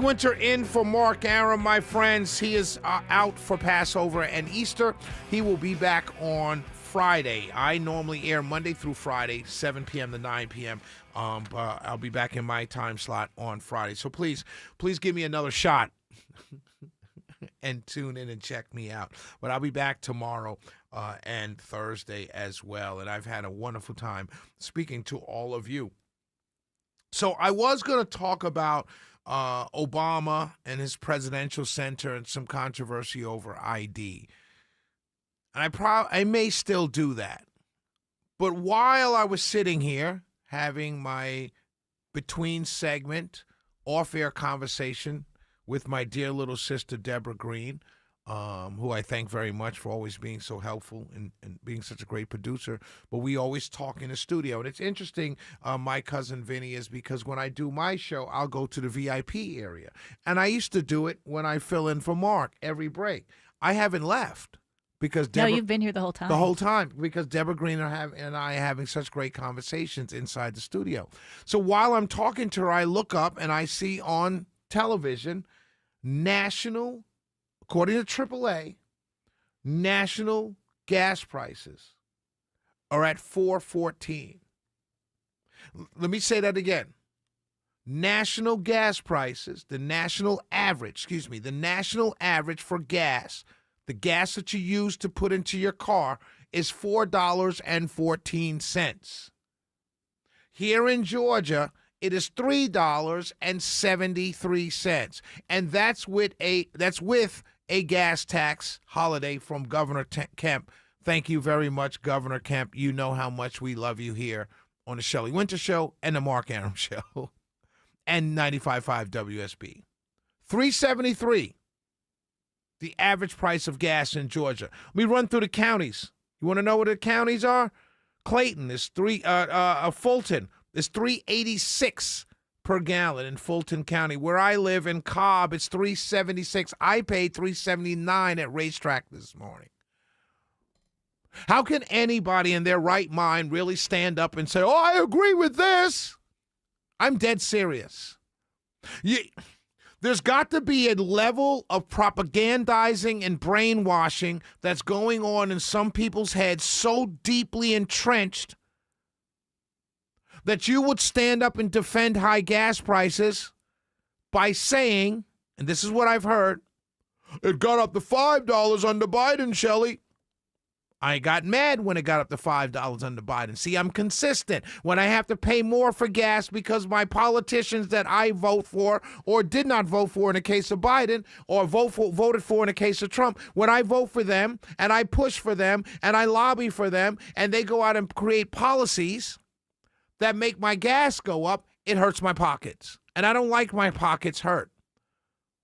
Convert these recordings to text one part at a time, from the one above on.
Winter in for Mark Arum, my friends. He is out for Passover and Easter. He will be back on Friday. I normally air Monday through Friday, 7 p.m. to 9 p.m. But I'll be back in my time slot on Friday. So please give me another shot and tune in and check me out. But I'll be back tomorrow and Thursday as well. And I've had a wonderful time speaking to all of you. So I was going to talk about Obama and his presidential center and some controversy over ID. And I may still do that. But while I was sitting here having my between segment off-air conversation with my dear little sister, Deborah Green, who I thank very much for always being so helpful and being such a great producer. But we always talk in the studio. And it's interesting, my cousin Vinny, is because when I do my show, I'll go to the VIP area. And I used to do it when I fill in for Mark every break. I haven't left because Deborah... No, you've been here the whole time. The whole time, because Deborah Green and I are having such great conversations inside the studio. So while I'm talking to her, I look up and I see on television national... According to AAA, national gas prices are at $4.14. Let me say that again. National gas prices, the national average for gas, the gas that you use to put into your car, is $4.14. Here in Georgia, it is $3.73, and that's with a gas tax holiday from Governor Kemp. Thank you very much, Governor Kemp. You know how much we love you here on the Shelley Winter Show and the Mark Arum Show and 95.5 WSB. $3.73, the average price of gas in Georgia. Let me run through the counties. You want to know what the counties are? Clayton is Fulton is $3.86 per gallon in Fulton County. Where I live in Cobb, it's $3.76. I paid $3.79 at Racetrack this morning. How can anybody in their right mind really stand up and say, oh, I agree with this? I'm dead serious. There's got to be a level of propagandizing and brainwashing that's going on in some people's heads so deeply entrenched that you would stand up and defend high gas prices by saying, and this is what I've heard, it got up to $5 under Biden, Shelley. I got mad when it got up to $5 under Biden. See, I'm consistent. When I have to pay more for gas because my politicians that I vote for or did not vote for in the case of Biden or voted for in the case of Trump, when I vote for them and I push for them and I lobby for them and they go out and create policies that make my gas go up, it hurts my pockets. And I don't like my pockets hurt.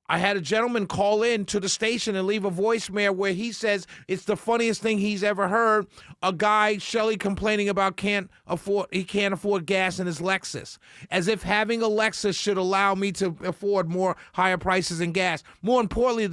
I had a gentleman call in to the station and leave a voicemail where he says it's the funniest thing he's ever heard. A guy, Shelley, complaining about he can't afford gas in his Lexus. As if having a Lexus should allow me to afford higher prices in gas. More importantly,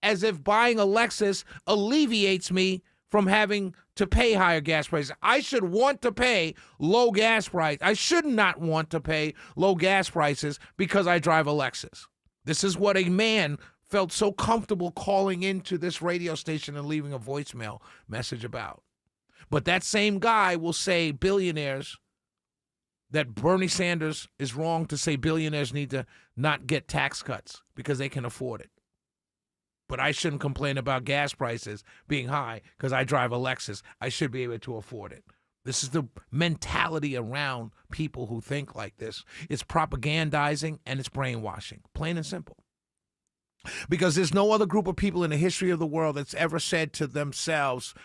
as if buying a Lexus alleviates me from having to pay higher gas prices. I should want to pay low gas prices. I should not want to pay low gas prices because I drive a Lexus. This is what a man felt so comfortable calling into this radio station and leaving a voicemail message about. But that same guy will say billionaires, that Bernie Sanders is wrong to say billionaires need to not get tax cuts because they can afford it. But I shouldn't complain about gas prices being high because I drive a Lexus. I should be able to afford it. This is the mentality around people who think like this. It's propagandizing and it's brainwashing, plain and simple. Because there's no other group of people in the history of the world that's ever said to themselves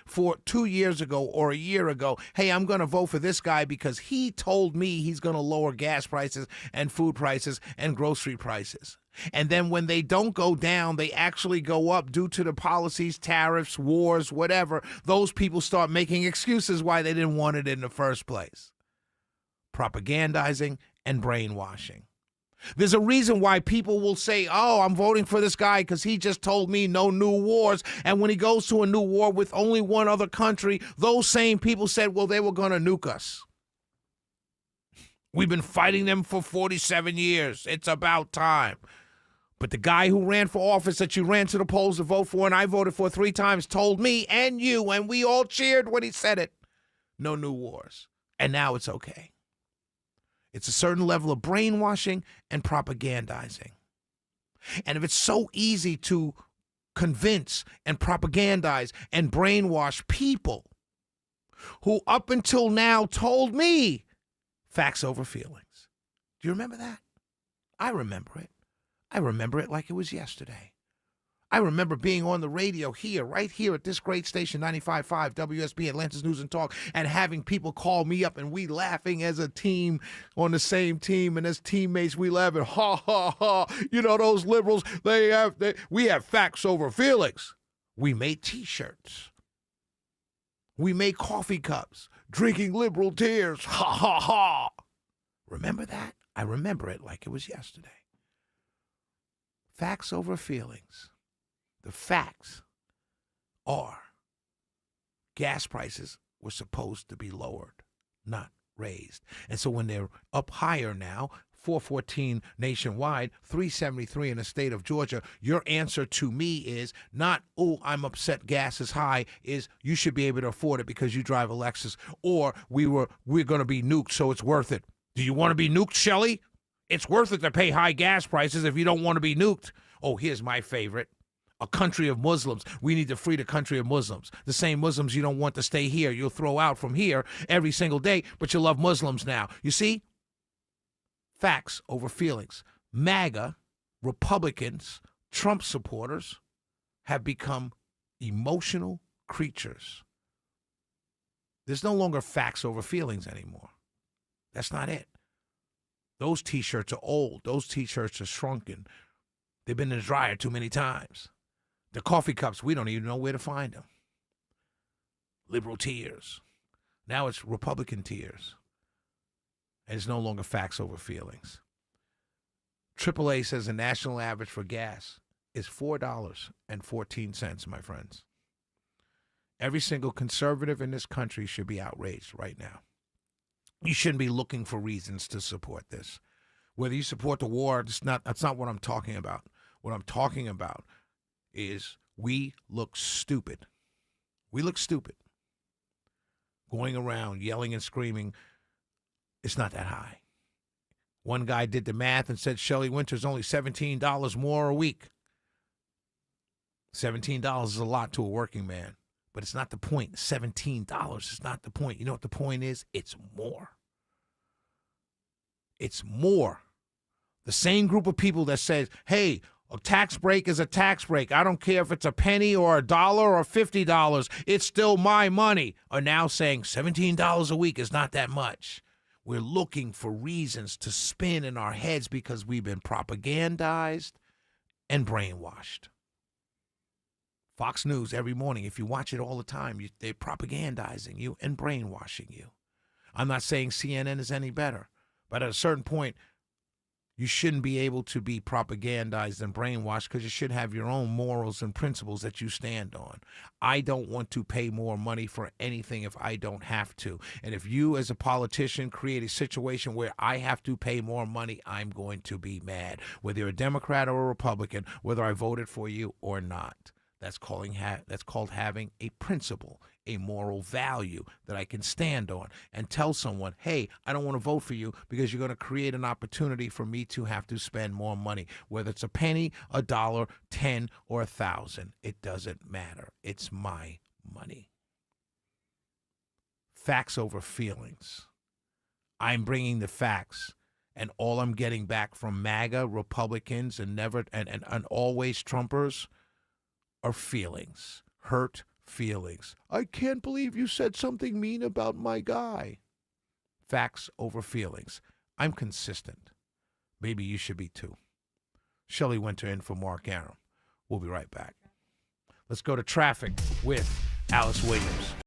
2 years ago or a year ago, hey, I'm going to vote for this guy because he told me he's going to lower gas prices and food prices and grocery prices. And then when they don't go down, they actually go up due to the policies, tariffs, wars, whatever. Those people start making excuses why they didn't want it in the first place. Propagandizing and brainwashing. There's a reason why people will say, oh, I'm voting for this guy because he just told me no new wars. And when he goes to a new war with only one other country, those same people said, well, they were going to nuke us. We've been fighting them for 47 years. It's about time. But the guy who ran for office that you ran to the polls to vote for and I voted for 3 times told me and you, and we all cheered when he said it, no new wars. And now it's okay. It's a certain level of brainwashing and propagandizing. And if it's so easy to convince and propagandize and brainwash people who up until now told me facts over feelings. Do you remember that? I remember it. I remember it like it was yesterday. I remember being on the radio here, right here at this great station, 95.5 WSB, Atlanta's News and Talk, and having people call me up and we laughing as a team on the same team and as teammates, we laughing, ha, ha, ha. You know, those liberals, we have facts over feelings. We made T-shirts. We made coffee cups, drinking liberal tears, ha, ha, ha. Remember that? I remember it like it was yesterday. Facts over feelings. The facts are gas prices were supposed to be lowered, not raised. And so when they're up higher now, $4.14 nationwide, $3.73 in the state of Georgia, your answer to me is not, oh, I'm upset gas is high, is you should be able to afford it because you drive a Lexus, or we're going to be nuked, so it's worth it. Do you want to be nuked, Shelley? It's worth it to pay high gas prices if you don't want to be nuked. Oh, here's my favorite. A country of Muslims. We need to free the country of Muslims. The same Muslims you don't want to stay here. You'll throw out from here every single day, but you love Muslims now. You see? Facts over feelings. MAGA, Republicans, Trump supporters have become emotional creatures. There's no longer facts over feelings anymore. That's not it. Those T-shirts are old. Those T-shirts are shrunken. They've been in the dryer too many times. The coffee cups, we don't even know where to find them. Liberal tears. Now it's Republican tears. And it's no longer facts over feelings. AAA says the national average for gas is $4.14, my friends. Every single conservative in this country should be outraged right now. You shouldn't be looking for reasons to support this. Whether you support the war, that's not what I'm talking about. What I'm talking about is we look stupid. We look stupid. Going around yelling and screaming, it's not that high. One guy did the math and said Shelley Winter's only $17 more a week. $17 is a lot to a working man, but it's not the point. $17 is not the point. You know what the point is? It's more. It's more. The same group of people that says, hey, a tax break is a tax break. I don't care if it's a penny or a dollar or $50. It's still my money. Are now saying $17 a week is not that much. We're looking for reasons to spin in our heads because we've been propagandized and brainwashed. Fox News every morning, if you watch it all the time, they're propagandizing you and brainwashing you. I'm not saying CNN is any better, but at a certain point, you shouldn't be able to be propagandized and brainwashed because you should have your own morals and principles that you stand on. I don't want to pay more money for anything if I don't have to. And if you as a politician create a situation where I have to pay more money, I'm going to be mad. Whether you're a Democrat or a Republican, whether I voted for you or not. That's called having a principle, a moral value that I can stand on and tell someone, hey, I don't want to vote for you because you're going to create an opportunity for me to have to spend more money, whether it's a penny, a dollar, 10, or 1,000. It doesn't matter. It's my money. Facts over feelings. I'm bringing the facts, and all I'm getting back from MAGA, Republicans, and always Trumpers are feelings, hurt feelings. I can't believe you said something mean about my guy. Facts over feelings. I'm consistent. Maybe you should be too. Shelley Winter in for Mark Arum. We'll be right back. Let's go to traffic with Alice Williams.